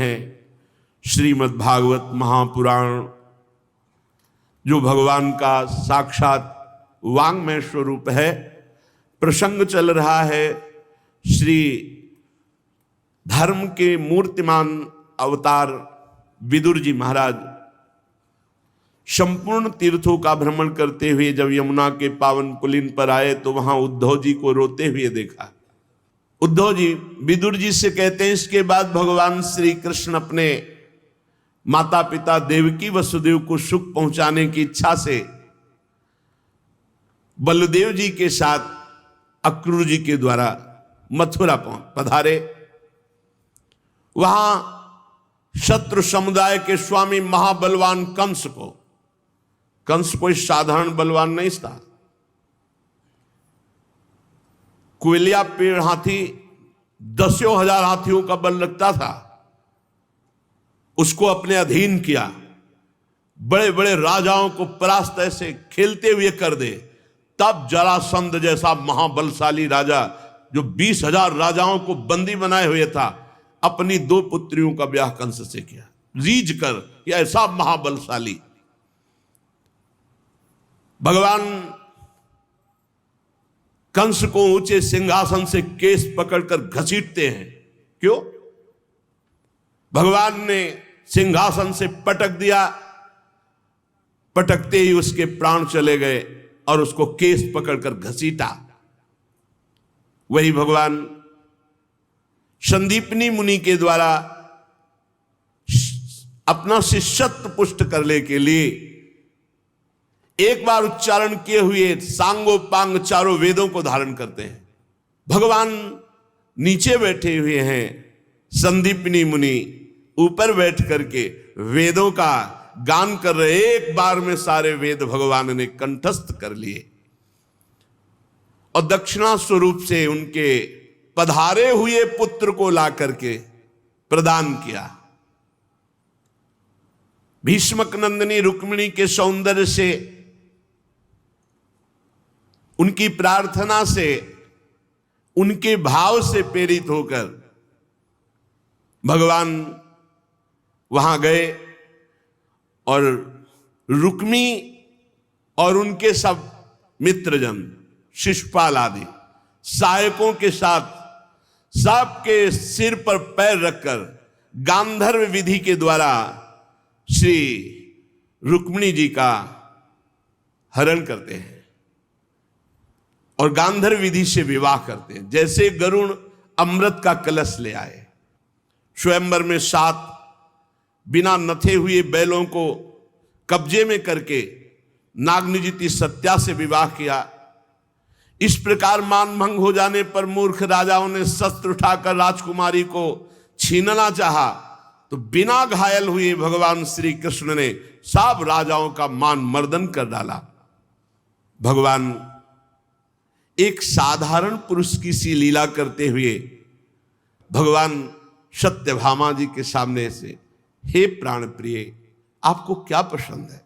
है श्रीमद् भागवत महापुराण, जो भगवान का साक्षात वांग्मय स्वरूप है। प्रसंग चल रहा है श्री धर्म के मूर्तिमान अवतार विदुर जी महाराज संपूर्ण तीर्थों का भ्रमण करते हुए जब यमुना के पावन पुलिन पर आए तो वहां उद्धव जी को रोते हुए देखा। उद्धव जी विदुर जी से कहते हैं, इसके बाद भगवान श्री कृष्ण अपने माता पिता देवकी वसुदेव को सुख पहुंचाने की इच्छा से बलदेव जी के साथ अक्रूर जी के द्वारा मथुरा पधारे। वहां शत्रु समुदाय के स्वामी महाबलवान कंस कोई साधारण बलवान नहीं था। कोयलिया पेड़ हाथी 10,000 हाथियों का बल रखता था, उसको अपने अधीन किया। बड़े बड़े राजाओं को परास्त ऐसे खेलते हुए कर दे। तब जरासंध जैसा महाबलशाली राजा जो 20,000 राजाओं को बंदी बनाए हुए था, अपनी 2 पुत्रियों का ब्याह कंस से किया, रीझ कर। यह ऐसा महाबलशाली भगवान कंस को ऊंचे सिंहासन से केस पकड़कर घसीटते हैं। क्यों? भगवान ने सिंहासन से पटक दिया, पटकते ही उसके प्राण चले गए और उसको केस पकड़कर घसीटा। वही भगवान संदीपनी मुनि के द्वारा अपना शिष्यत्व पुष्ट करने के लिए एक बार उच्चारण किए हुए सांगोपांग चारों वेदों को धारण करते हैं। भगवान नीचे बैठे हुए हैं, संदीपनी मुनि ऊपर बैठ करके वेदों का गान कर रहे। एक बार में सारे वेद भगवान ने कंठस्थ कर लिए और दक्षिणा स्वरूप से उनके पधारे हुए पुत्र को ला करके प्रदान किया। भीष्मक नंदिनी रुक्मिणी के सौंदर्य से, उनकी प्रार्थना से, उनके भाव से प्रेरित होकर भगवान वहां गए और रुक्मी और उनके सब मित्रजन, शिशुपाल आदि सहायकों के साथ सबके सिर पर पैर रखकर गांधर्व विधि के द्वारा श्री रुक्मिणी जी का हरण करते हैं और गांधर्व विधि से विवाह करते हैं। जैसे गरुण अमृत का कलश ले आए, स्वयंवर में 7 बिना नथे हुए बैलों को कब्जे में करके नागनिजिति सत्या से विवाह किया। इस प्रकार मानभंग हो जाने पर मूर्ख राजाओं ने शस्त्र उठाकर राजकुमारी को छीनना चाहा, तो बिना घायल हुए भगवान श्री कृष्ण ने सब राजाओं का मान मर्दन कर डाला। भगवान एक साधारण पुरुष की सी लीला करते हुए भगवान सत्यभामा जी के सामने से, हे प्राण प्रिय, आपको क्या पसंद है?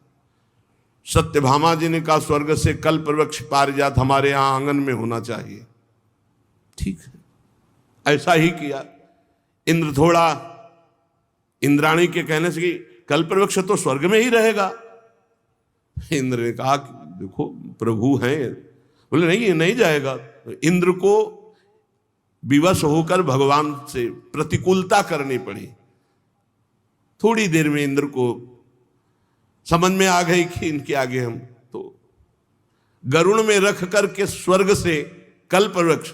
सत्यभामा जी ने कहा, स्वर्ग से कल्प वृक्ष पारिजात हमारे यहां आंगन में होना चाहिए। ठीक है, ऐसा ही किया। इंद्र थोड़ा इंद्राणी के कहने से कि कल्प वृक्ष तो स्वर्ग में ही रहेगा। इंद्र ने कहा, देखो प्रभु हैं। बोले नहीं, ये नहीं जाएगा। तो इंद्र को विवश होकर भगवान से प्रतिकूलता करनी पड़ी। थोड़ी देर में इंद्र को समझ में आ गई कि इनके आगे हम तो गरुण में रख करके स्वर्ग से कल्प वृक्ष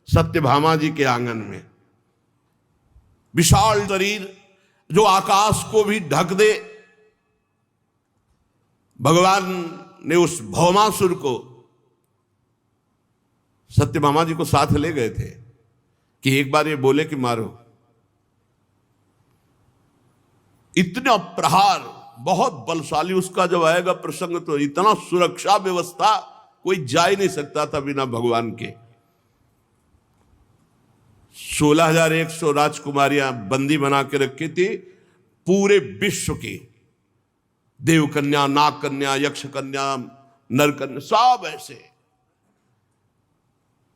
सत्यभामा जी के आंगन में, विशाल शरीर जो आकाश को भी ढक दे, भगवान ने उस भौमासुर को सत्यभामा जी को साथ ले गए थे कि एक बार ये बोले कि मारो। इतना प्रहार, बहुत बलशाली उसका जब आएगा प्रसंग, तो इतना सुरक्षा व्यवस्था कोई जा ही नहीं सकता था बिना भगवान के। 16,100 राजकुमारियां बंदी बना के रखी थी, पूरे विश्व की। देव कन्या, नाग कन्या, यक्ष कन्या, नर कन्या, सब ऐसे।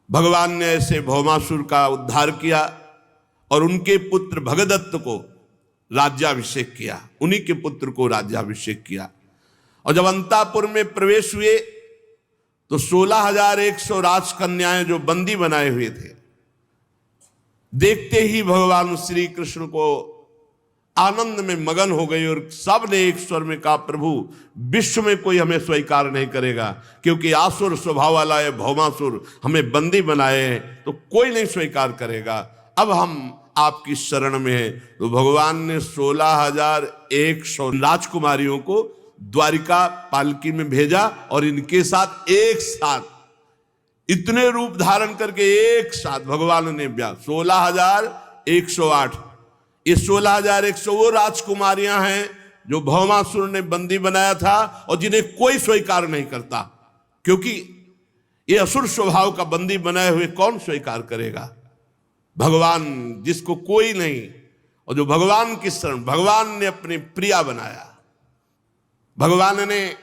भगवान ने ऐसे भौमासुर का उद्धार किया और उनके पुत्र भगदत्त को राज्याभिषेक किया, उन्हीं के पुत्र को राज्याभिषेक किया। और जब अंतापुर में प्रवेश हुए तो 16,100 राजकन्याएं जो बंदी बनाए हुए थे, देखते ही भगवान श्री कृष्ण को आनंद में मगन हो गई और सब ने एक स्वर में कहा, प्रभु विश्व में कोई हमें स्वीकार नहीं करेगा, क्योंकि आसुर स्वभाव वाला है भौमासुर, हमें बंदी बनाए हैं तो कोई नहीं स्वीकार करेगा। अब हम आपकी शरण में हैं। तो भगवान ने 16,100 राजकुमारियों को द्वारिका पालकी में भेजा और इनके साथ एक साथ इतने रूप धारण करके एक साथ भगवान ने ब्याह 16,108। ये 16,100 वो राजकुमारियां हैं जो भौमासुर ने बंदी बनाया था और जिन्हें कोई स्वीकार नहीं करता, क्योंकि ये असुर स्वभाव का बंदी बनाए हुए कौन स्वीकार करेगा? भगवान जिसको कोई नहीं, और जो भगवान की शरण, भगवान ने अपनी प्रिया बनाया। भगवान ने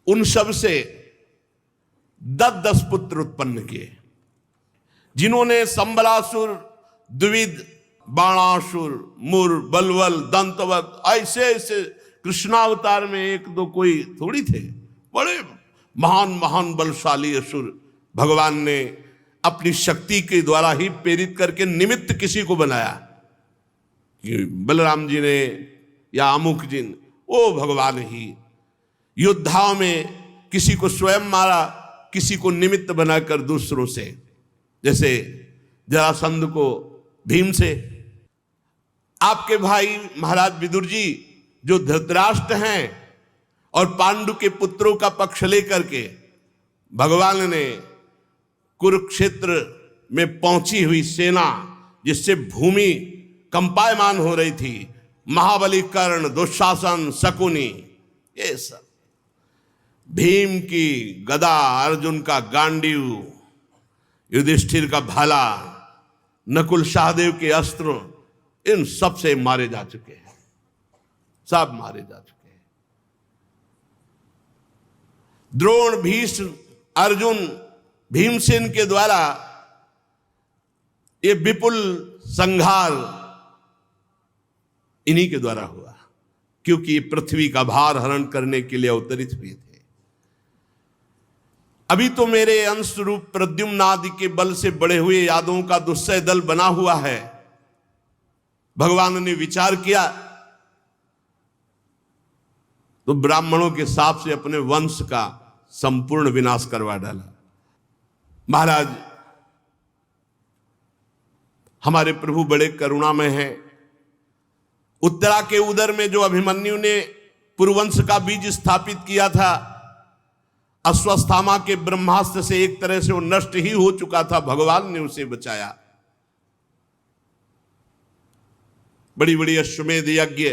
उन सब से 10-10 पुत्र उत्पन्न किए, जिन्होंने संबलासुर, द्विविद, बाणासुर, मुर, बलवल, दंतवत, ऐसे ऐसे कृष्णावतार में एक दो कोई थोड़ी थे, बड़े महान महान बलशाली असुर भगवान ने अपनी शक्ति के द्वारा ही प्रेरित करके निमित्त किसी को बनाया। कि बलराम जी ने या अमुक जी ने, वो भगवान ही योद्धाओं में किसी को स्वयं मारा, किसी को निमित्त बनाकर दूसरों से, जैसे जरासंध को भीम से। आपके भाई महाराज विदुर जी जो धृतराष्ट्र हैं और पांडु के पुत्रों का पक्ष लेकर के भगवान ने कुरुक्षेत्र में पहुंची हुई सेना, जिससे भूमि कंपायमान हो रही थी, महाबली कर्ण, दुशासन, शकुनी, ये सब, भीम की गदा, अर्जुन का गांडीव, युधिष्ठिर का भाला, नकुल सहदेव के अस्त्र, इन सब से मारे जा चुके हैं, सब मारे जा चुके हैं। द्रोण, भीष्म, अर्जुन, भीमसेन के द्वारा ये विपुल संहार इन्हीं के द्वारा हुआ, क्योंकि ये पृथ्वी का भार हरण करने के लिए अवतरित हुए थे। अभी तो मेरे अंश रूप प्रद्युम्न आदि के बल से बड़े हुए यादवों का दुस्सह दल बना हुआ है। भगवान ने विचार किया तो ब्राह्मणों के साप से अपने वंश का संपूर्ण विनाश करवा डाला। महाराज हमारे प्रभु बड़े करुणामय हैं। उत्तरा के उदर में जो अभिमन्यु ने पुरुवंश का बीज स्थापित किया था, अश्वत्थामा के ब्रह्मास्त्र से एक तरह से वो नष्ट ही हो चुका था, भगवान ने उसे बचाया। बड़ी बड़ी अश्वमेध यज्ञ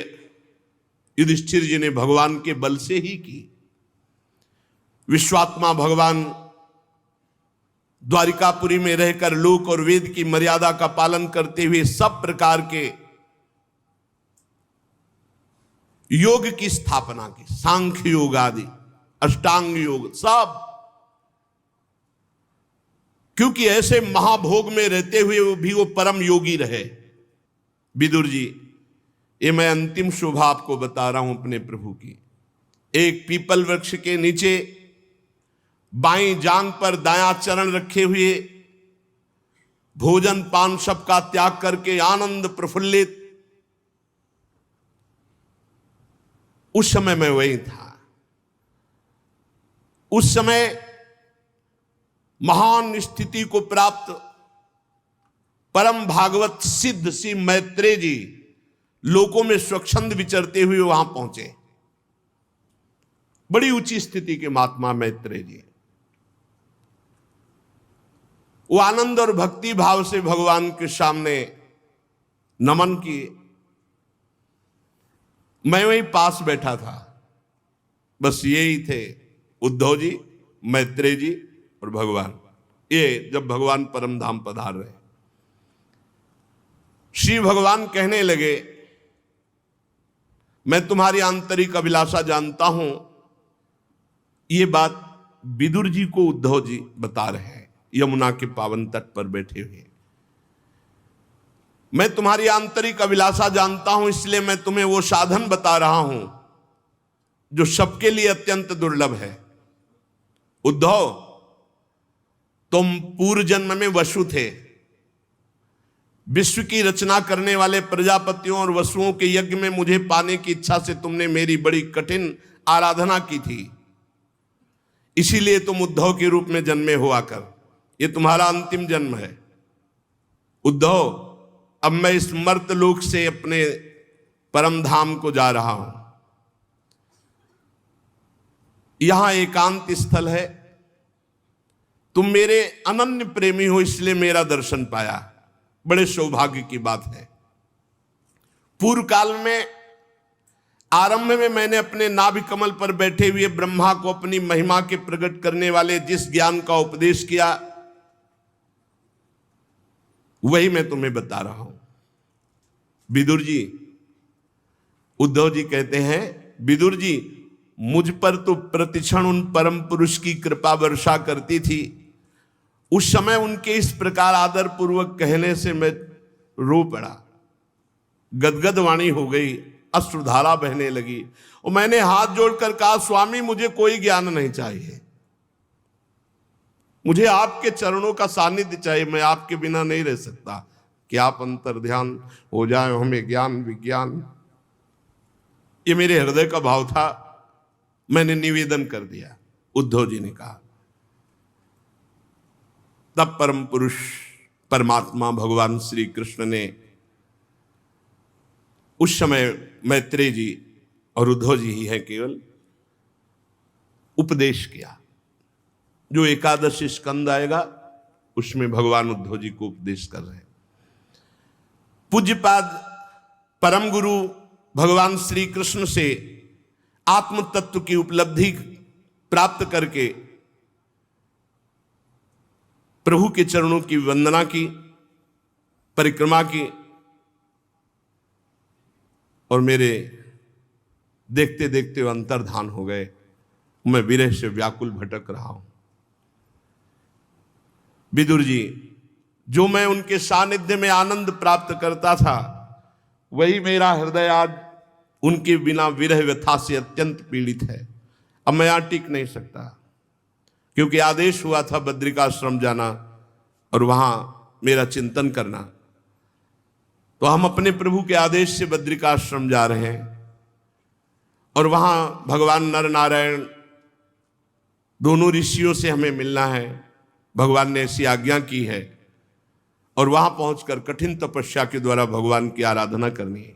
युधिष्ठिर जी ने भगवान के बल से ही की। विश्वात्मा भगवान द्वारिकापुरी में रहकर लोक और वेद की मर्यादा का पालन करते हुए सब प्रकार के योग की स्थापना की, सांख्य योग आदि, अष्टांग योग सब, क्योंकि ऐसे महाभोग में रहते हुए भी वो परम योगी रहे। विदुर जी, ये मैं अंतिम शोभा आपको बता रहा हूं अपने प्रभु की। एक पीपल वृक्ष के नीचे बाईं जांग पर दायां चरण रखे हुए, भोजन पान सब का त्याग करके आनंद प्रफुल्लित, उस समय मैं वही था। उस समय महान स्थिति को प्राप्त परम भागवत सिद्ध श्री मैत्रेय जी लोकों में स्वच्छंद विचरते हुए वहां पहुंचे। बड़ी ऊंची स्थिति के महात्मा मैत्रेय जी, वो आनंद और भक्ति भाव से भगवान के सामने नमन किए। मैं वहीं पास बैठा था, बस यही थे उद्धव जी, मैत्रेय जी और भगवान। ये जब भगवान परम धाम पधार रहे, श्री भगवान कहने लगे, मैं तुम्हारी आंतरिक अभिलाषा जानता हूं। ये बात विदुर जी को उद्धव जी बता रहे हैं, यमुना के पावन तट पर बैठे हुए। मैं तुम्हारी आंतरिक अभिलाषा जानता हूं, इसलिए मैं तुम्हें वो साधन बता रहा हूं जो सबके लिए अत्यंत दुर्लभ है। उद्धव, तुम पूर्व जन्म में वसु थे। विश्व की रचना करने वाले प्रजापतियों और वसुओं के यज्ञ में मुझे पाने की इच्छा से तुमने मेरी बड़ी कठिन आराधना की थी, इसीलिए तुम उद्धव के रूप में जन्मे हो आकर। ये तुम्हारा अंतिम जन्म है। उद्धव, अब मैं इस मर्त लोक से अपने परम धाम को जा रहा हूं। यहां एकांत स्थल है। तुम मेरे अनन्य प्रेमी हो, इसलिए मेरा दर्शन पाया। बड़े सौभाग्य की बात है। पूर्व काल में आरंभ में मैंने अपने नाभि कमल पर बैठे हुए ब्रह्मा को अपनी महिमा के प्रकट करने वाले जिस ज्ञान का उपदेश किया, वही मैं तुम्हें बता रहा हूं। विदुर जी, उद्धव जी कहते हैं, विदुर जी, मुझ पर तो प्रतिक्षण उन परम पुरुष की कृपा वर्षा करती थी। उस समय उनके इस प्रकार आदर पूर्वक कहने से मैं रो पड़ा, गदगद वाणी हो गई, अश्रुधारा बहने लगी और मैंने हाथ जोड़कर कहा, स्वामी मुझे कोई ज्ञान नहीं चाहिए, मुझे आपके चरणों का सानिध्य चाहिए। मैं आपके बिना नहीं रह सकता। कि आप अंतर ध्यान हो जाए, हमें ज्ञान विज्ञान। ये मेरे हृदय का भाव था। मैंने निवेदन कर दिया। उद्धव जी ने कहा। तब परम पुरुष परमात्मा भगवान श्री कृष्ण ने उस समय मैत्रेय जी और उद्धव जी ही हैं केवल, उपदेश किया। जो एकादशी स्कंद आएगा उसमें भगवान उद्धव जी को उपदेश कर रहे हैं। पूज्यपाद परम गुरु भगवान श्री कृष्ण से आत्म तत्व की उपलब्धि प्राप्त करके प्रभु के चरणों की वंदना की, परिक्रमा की, और मेरे देखते देखते वो अंतर्धान हो गए। मैं विरह से व्याकुल भटक रहा हूं। विदुर जी, जो मैं उनके सानिध्य में आनंद प्राप्त करता था, वही मेरा हृदय आज उनके बिना विरह व्यथा से अत्यंत पीड़ित है। अब मैं यहां टिक नहीं सकता, क्योंकि आदेश हुआ था बद्रिकाश्रम जाना और वहां मेरा चिंतन करना। तो हम अपने प्रभु के आदेश से बद्रिकाश्रम जा रहे हैं और वहां भगवान नर नारायण दोनों ऋषियों से हमें मिलना है। भगवान ने ऐसी आज्ञा की है और वहां पहुंचकर कठिन तपस्या के द्वारा भगवान की आराधना करनी है।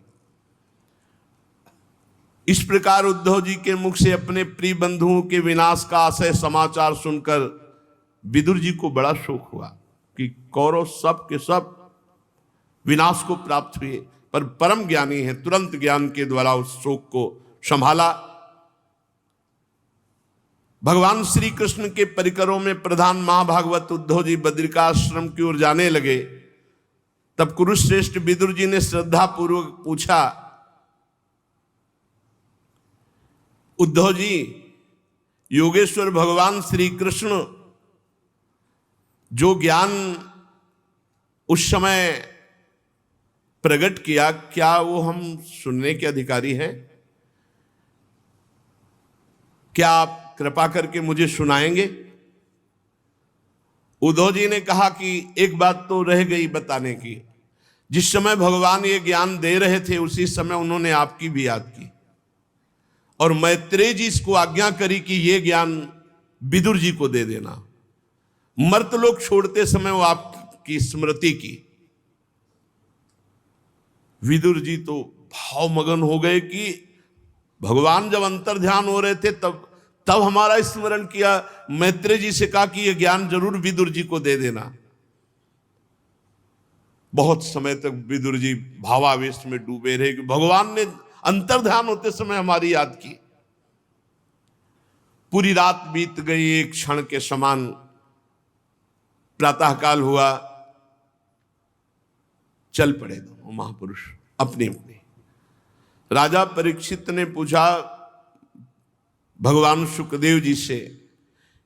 इस प्रकार उद्धव जी के मुख से अपने प्रिय बंधुओं के विनाश का आशय समाचार सुनकर विदुर जी को बड़ा शोक हुआ कि कौरव सब के सब विनाश को प्राप्त हुए, पर परम ज्ञानी है, तुरंत ज्ञान के द्वारा उस शोक को संभाला। भगवान श्री कृष्ण के परिकरों में प्रधान महाभागवत उद्धव जी बद्रिकाश्रम की ओर जाने लगे। तब कुरुश्रेष्ठ विदुर जी ने श्रद्धा पूर्वक पूछा, उद्धव जी, योगेश्वर भगवान श्री कृष्ण जो ज्ञान उस समय प्रकट किया, क्या वो हम सुनने के अधिकारी हैं? क्या आप कृपा करके मुझे सुनाएंगे? उद्धव जी ने कहा कि एक बात तो रह गई बताने की। जिस समय भगवान ये ज्ञान दे रहे थे, उसी समय उन्होंने आपकी भी याद की और मैत्रेय जी इसको आज्ञा करी कि ये ज्ञान विदुर जी को दे देना। मर्तलोक छोड़ते समय वो आपकी स्मृति की। विदुर जी तो भावमगन हो गए कि भगवान जब अंतर ध्यान हो रहे थे तब हमारा स्मरण किया। मैत्रेय जी से कहा कि यह ज्ञान जरूर विदुर जी को दे देना। बहुत समय तक विदुर जी भावावेश में डूबे रहे कि भगवान ने अंतर ध्यान होते समय हमारी याद की। पूरी रात बीत गई एक क्षण के समान। प्रातःकाल हुआ, चल पड़े दोनों महापुरुष अपने अपने। राजा परीक्षित ने पूछा भगवान सुखदेव जी से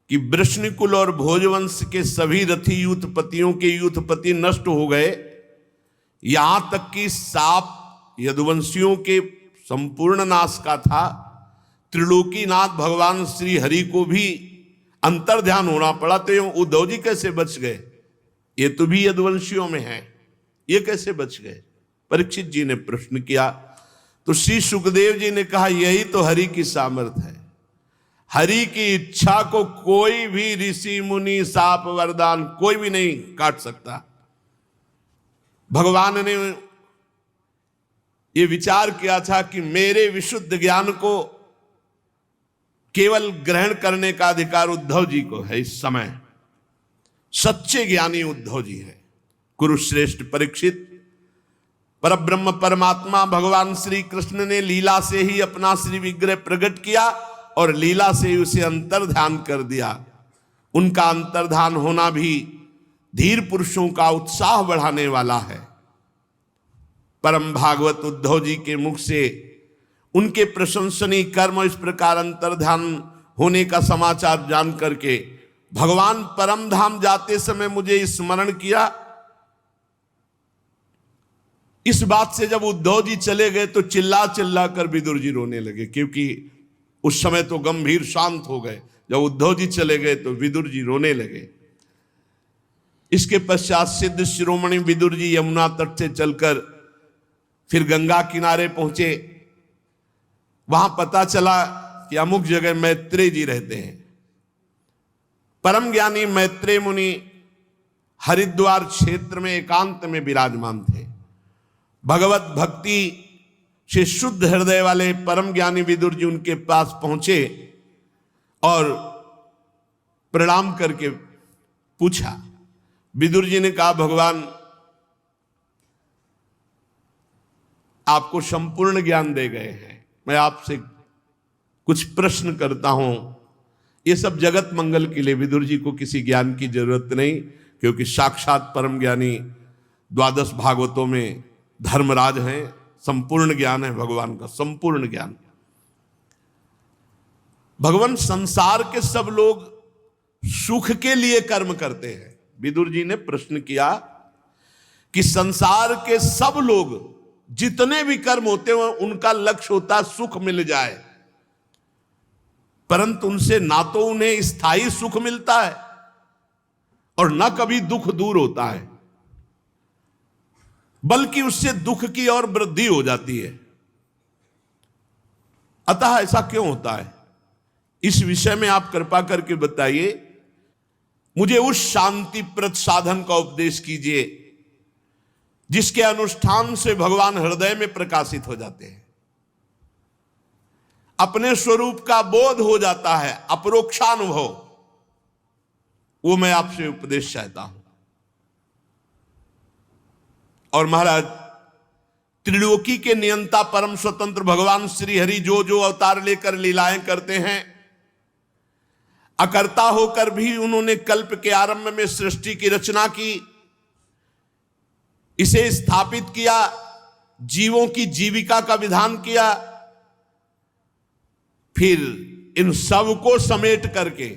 कि वृष्णिकुल और भोजवंश के सभी रथी यूथपतियों के यूथपति नष्ट हो गए, यहां तक कि साप यदुवंशियों के संपूर्ण नाश का था। त्रिलोकीनाथ भगवान श्री हरि को भी अंतर्ध्यान होना पड़ा, तो उद्धव जी कैसे बच गए? ये तो भी यदुवंशियों में है, ये कैसे बच गए? परीक्षित जी ने प्रश्न किया तो श्री सुखदेव जी ने कहा यही तो हरि की सामर्थ्य है। हरि की इच्छा को कोई भी ऋषि मुनि साप वरदान कोई भी नहीं काट सकता। भगवान ने ये विचार किया था कि मेरे विशुद्ध ज्ञान को केवल ग्रहण करने का अधिकार उद्धव जी को है। इस समय सच्चे ज्ञानी उद्धव जी है। कुरुश्रेष्ठ परीक्षित, परब्रह्म परमात्मा भगवान श्री कृष्ण ने लीला से ही अपना श्री विग्रह प्रकट किया और लीला से ही उसे अंतर्ध्यान कर दिया। उनका अंतर्ध्यान होना भी धीर पुरुषों का उत्साह बढ़ाने वाला है। परम भागवत उद्धव जी के मुख से उनके प्रशंसनीय कर्म इस प्रकार अंतर्ध्यान होने का समाचार जान करके भगवान परम धाम जाते समय मुझे स्मरण किया। इस बात से जब उद्धव जी चले गए तो चिल्ला चिल्ला कर विदुर जी रोने लगे, क्योंकि उस समय तो गंभीर शांत हो गए। जब उद्धव जी चले गए तो विदुर जी रोने लगे। इसके पश्चात सिद्ध शिरोमणि विदुर जी यमुना तट से चलकर फिर गंगा किनारे पहुंचे। वहां पता चला कि अमुक जगह मैत्रेय जी रहते हैं। परम ज्ञानी मैत्रेय मुनि हरिद्वार क्षेत्र में एकांत में विराजमान थे। भगवत भक्ति से शुद्ध हृदय वाले परम ज्ञानी विदुर जी उनके पास पहुंचे और प्रणाम करके पूछा। विदुर जी ने कहा भगवान आपको संपूर्ण ज्ञान दे गए हैं, मैं आपसे कुछ प्रश्न करता हूं। ये सब जगत मंगल के लिए, विदुर जी को किसी ज्ञान की जरूरत नहीं, क्योंकि साक्षात परम ज्ञानी 12 भागवतों में धर्मराज हैं। संपूर्ण ज्ञान है भगवान का, संपूर्ण ज्ञान। भगवान संसार के सब लोग सुख के लिए कर्म करते हैं। विदुर जी ने प्रश्न किया कि संसार के सब लोग जितने भी कर्म होते हैं उनका लक्ष्य होता है सुख मिल जाए, परंतु उनसे ना तो उन्हें स्थायी सुख मिलता है और ना कभी दुख दूर होता है, बल्कि उससे दुख की और वृद्धि हो जाती है। अतः ऐसा क्यों होता है? इस विषय में आप कृपा करके बताइए। मुझे उस शांतिप्रद साधन का उपदेश कीजिए जिसके अनुष्ठान से भगवान हृदय में प्रकाशित हो जाते हैं, अपने स्वरूप का बोध हो जाता है, अपरोक्षानुभव। वो मैं आपसे उपदेश चाहता हूं। और महाराज त्रिलोकी के नियंता परम स्वतंत्र भगवान श्री हरि जो जो अवतार लेकर लीलाएं करते हैं, अकर्ता होकर भी उन्होंने कल्प के आरंभ में सृष्टि की रचना की, इसे स्थापित किया, जीवों की जीविका का विधान किया, फिर इन सब को समेट करके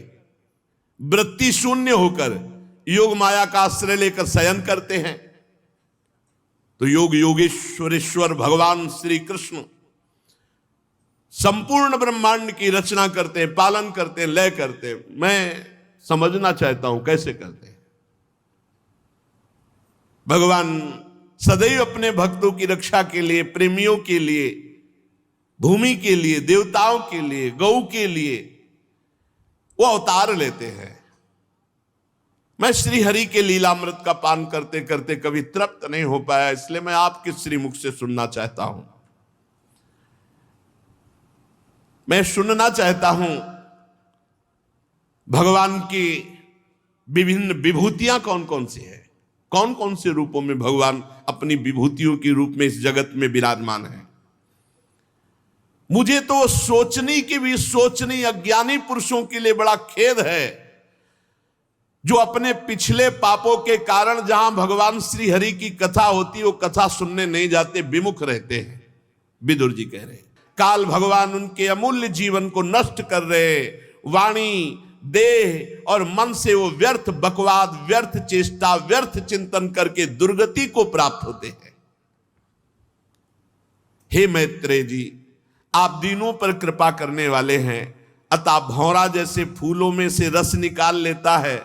वृत्ति शून्य होकर योग माया का आश्रय लेकर शयन करते हैं। तो योग योगेश्वरेश्वर भगवान श्री कृष्ण संपूर्ण ब्रह्मांड की रचना करते हैं, पालन करते हैं, लय करते हैं। मैं समझना चाहता हूं कैसे करते हैं। भगवान सदैव अपने भक्तों की रक्षा के लिए, प्रेमियों के लिए, भूमि के लिए, देवताओं के लिए, गौ के लिए वो अवतार लेते हैं। मैं श्री हरि के लीलामृत का पान करते करते कभी तृप्त नहीं हो पाया, इसलिए मैं आपके श्रीमुख से सुनना चाहता हूं। मैं सुनना चाहता हूं भगवान की विभिन्न विभूतियां कौन कौन सी है, कौन कौन से रूपों में भगवान अपनी विभूतियों के रूप में इस जगत में विराजमान है। मुझे तो सोचने की भी सोचनी अज्ञानी पुरुषों के लिए बड़ा खेद है, जो अपने पिछले पापों के कारण जहां भगवान श्री हरि की कथा होती वो कथा सुनने नहीं जाते, विमुख रहते हैं। विदुर जी कह रहे काल भगवान उनके अमूल्य जीवन को नष्ट कर रहे, वाणी, देह और मन से वो व्यर्थ बकवाद, व्यर्थ चेष्टा, व्यर्थ चिंतन करके दुर्गति को प्राप्त होते हैं। हे मैत्रेय जी, आप दीनों पर कृपा करने वाले हैं, अतः भौरा जैसे फूलों में से रस निकाल लेता है,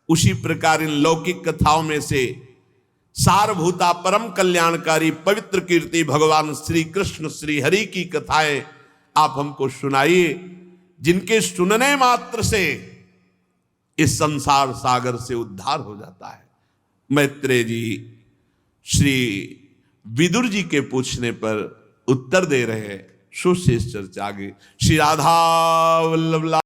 उसी प्रकार इन लौकिक कथाओं में से सारभूता परम कल्याणकारी पवित्र कीर्ति भगवान श्री कृष्ण श्री हरि की कथाएं आप हमको सुनाइए, जिनके सुनने मात्र से इस संसार सागर से उद्धार हो जाता है। मैत्रेय जी श्री विदुर जी के पूछने पर उत्तर दे रहे हैं। सुशेष चर्चा आगे। श्री राधा वल्लभ